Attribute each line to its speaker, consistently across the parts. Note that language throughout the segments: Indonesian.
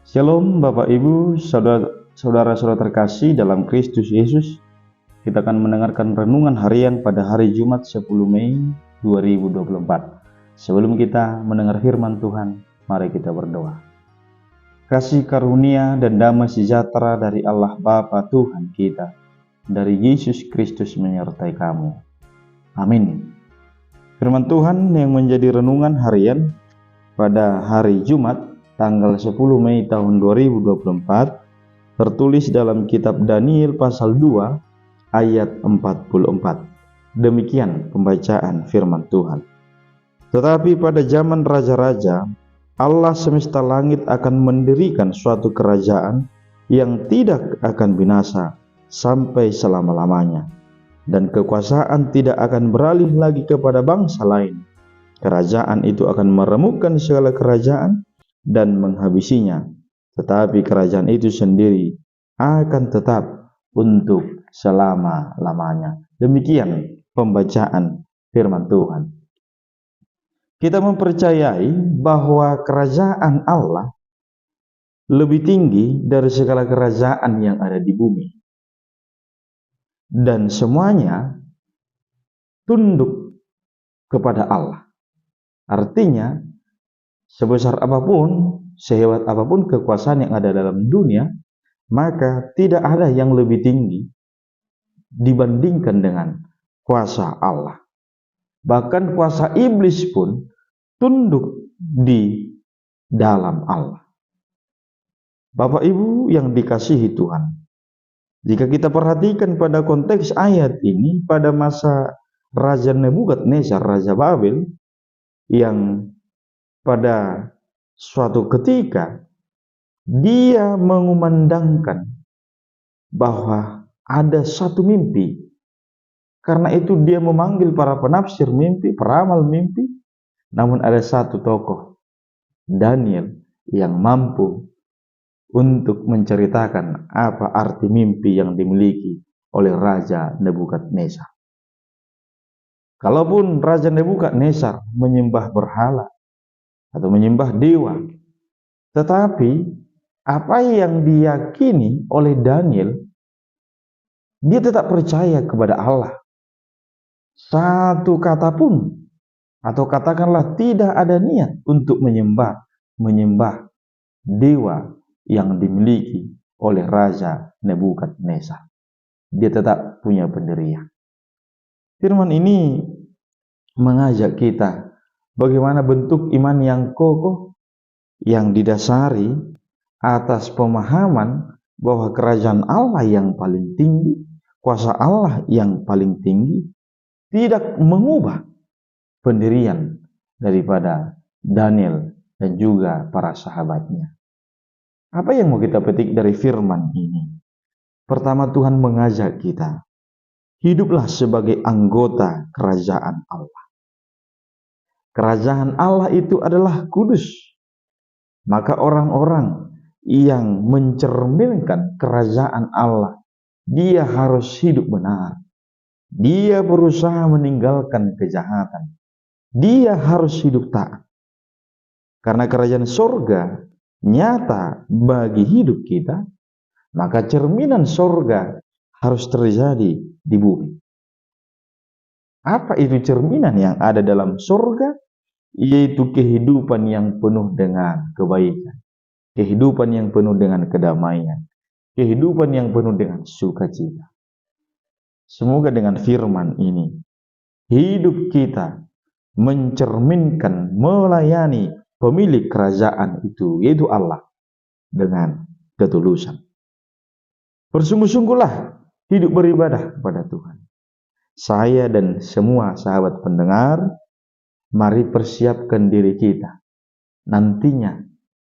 Speaker 1: Shalom Bapak Ibu, saudara-saudara terkasih dalam Kristus Yesus. Kita akan mendengarkan renungan harian pada hari Jumat 10 Mei 2024. Sebelum kita mendengar firman Tuhan, mari kita berdoa. Kasih karunia dan damai sejahtera dari Allah Bapa Tuhan kita, dari Yesus Kristus menyertai kamu. Amin. Firman Tuhan yang menjadi renungan harian pada hari Jumat tanggal 10 Mei tahun 2024 tertulis dalam kitab Daniel pasal 2 ayat 44. Demikian pembacaan firman Tuhan. Tetapi pada zaman raja-raja, Allah semesta langit akan mendirikan suatu kerajaan yang tidak akan binasa sampai selama-lamanya, dan kekuasaan tidak akan beralih lagi kepada bangsa lain. Kerajaan itu akan meremukkan segala kerajaan dan menghabisinya, tetapi kerajaan itu sendiri akan tetap untuk selama-lamanya. Demikian pembacaan firman Tuhan. Kita mempercayai bahwa kerajaan Allah lebih tinggi dari segala kerajaan yang ada di bumi, dan semuanya tunduk kepada Allah. Artinya, sebesar apapun, sehebat apapun kekuasaan yang ada dalam dunia, maka tidak ada yang lebih tinggi dibandingkan dengan kuasa Allah. Bahkan kuasa iblis pun tunduk di dalam Allah. Bapak Ibu yang dikasihi Tuhan, jika kita perhatikan pada konteks ayat ini, pada masa Raja Nebukadnezar, Raja Babel, yang pada suatu ketika dia mengumandangkan bahwa ada satu mimpi. Karena itu dia memanggil para penafsir mimpi, peramal mimpi. Namun ada satu tokoh, Daniel, yang mampu untuk menceritakan apa arti mimpi yang dimiliki oleh Raja Nebukadnezar. Kalaupun Raja Nebukadnezar menyembah berhala atau menyembah dewa, tetapi apa yang diyakini oleh Daniel, dia tetap percaya kepada Allah. Satu kata pun, atau katakanlah tidak ada niat untuk menyembah dewa yang dimiliki oleh Raja Nebukadnezar. Dia tetap punya pendirian. Firman ini mengajak kita bagaimana bentuk iman yang kokoh, yang didasari atas pemahaman bahwa kerajaan Allah yang paling tinggi, kuasa Allah yang paling tinggi, tidak mengubah pendirian daripada Daniel dan juga para sahabatnya. Apa yang mau kita petik dari firman ini? Pertama, Tuhan mengajak kita, hiduplah sebagai anggota kerajaan Allah. Kerajaan Allah itu adalah kudus. Maka orang-orang yang mencerminkan kerajaan Allah, dia harus hidup benar. Dia berusaha meninggalkan kejahatan. Dia harus hidup taat. Karena kerajaan surga nyata bagi hidup kita, maka cerminan surga harus terjadi di bumi. Apa itu cerminan yang ada dalam surga? Yaitu kehidupan yang penuh dengan kebaikan, kehidupan yang penuh dengan kedamaian, kehidupan yang penuh dengan sukacita. Semoga dengan firman ini, hidup kita mencerminkan, melayani pemilik kerajaan itu, yaitu Allah, dengan ketulusan. Bersungguh-sungguhlah hidup beribadah kepada Tuhan. Saya dan semua sahabat pendengar, mari persiapkan diri kita. Nantinya,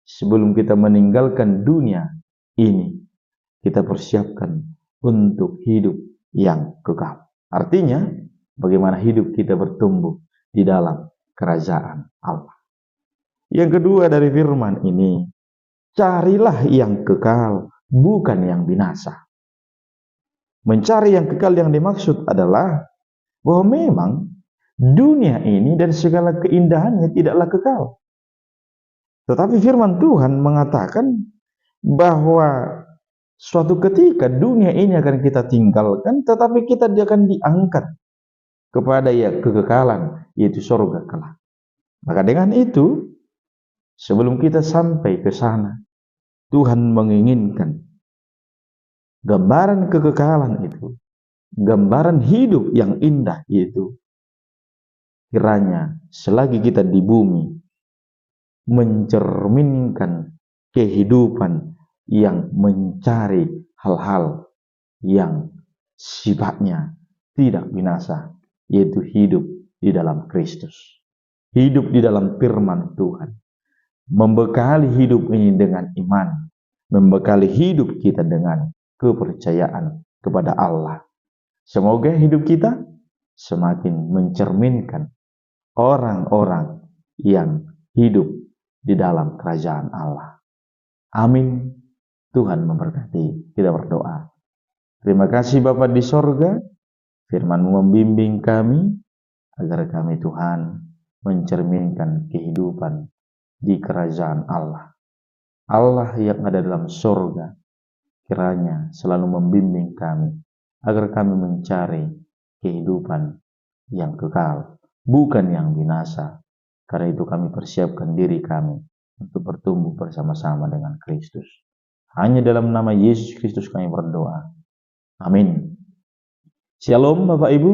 Speaker 1: sebelum kita meninggalkan dunia ini, kita persiapkan untuk hidup yang kekal. Artinya, bagaimana hidup kita bertumbuh di dalam kerajaan Allah. Yang kedua dari firman ini, carilah yang kekal, bukan yang binasa. Mencari yang kekal yang dimaksud adalah bahwa memang dunia ini dan segala keindahannya tidaklah kekal. Tetapi firman Tuhan mengatakan bahwa suatu ketika dunia ini akan kita tinggalkan, tetapi kita akan diangkat kepada kekekalan, yaitu surga kelak. Maka dengan itu, sebelum kita sampai ke sana, Tuhan menginginkan gambaran kekekalan itu, gambaran hidup yang indah itu, kiranya selagi kita di bumi mencerminkan kehidupan yang mencari hal-hal yang sifatnya tidak binasa, yaitu hidup di dalam Kristus, hidup di dalam firman Tuhan, membekali hidup ini dengan iman, membekali hidup kita dengan kepercayaan kepada Allah. Semoga hidup kita semakin mencerminkan orang-orang yang hidup di dalam kerajaan Allah. Amin. Tuhan memberkati. Kita berdoa. Terima kasih Bapa di sorga, firman-Mu membimbing kami, agar kami Tuhan mencerminkan kehidupan di kerajaan Allah. Allah yang ada dalam sorga, kiranya selalu membimbing kami, agar kami mencari kehidupan yang kekal, bukan yang binasa. Karena itu kami persiapkan diri kami untuk bertumbuh bersama-sama dengan Kristus. Hanya dalam nama Yesus Kristus kami berdoa. Amin. Shalom Bapak Ibu,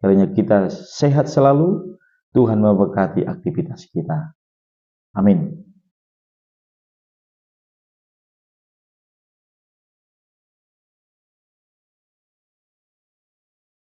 Speaker 1: kiranya kita sehat selalu. Tuhan memberkati aktivitas kita. Amin.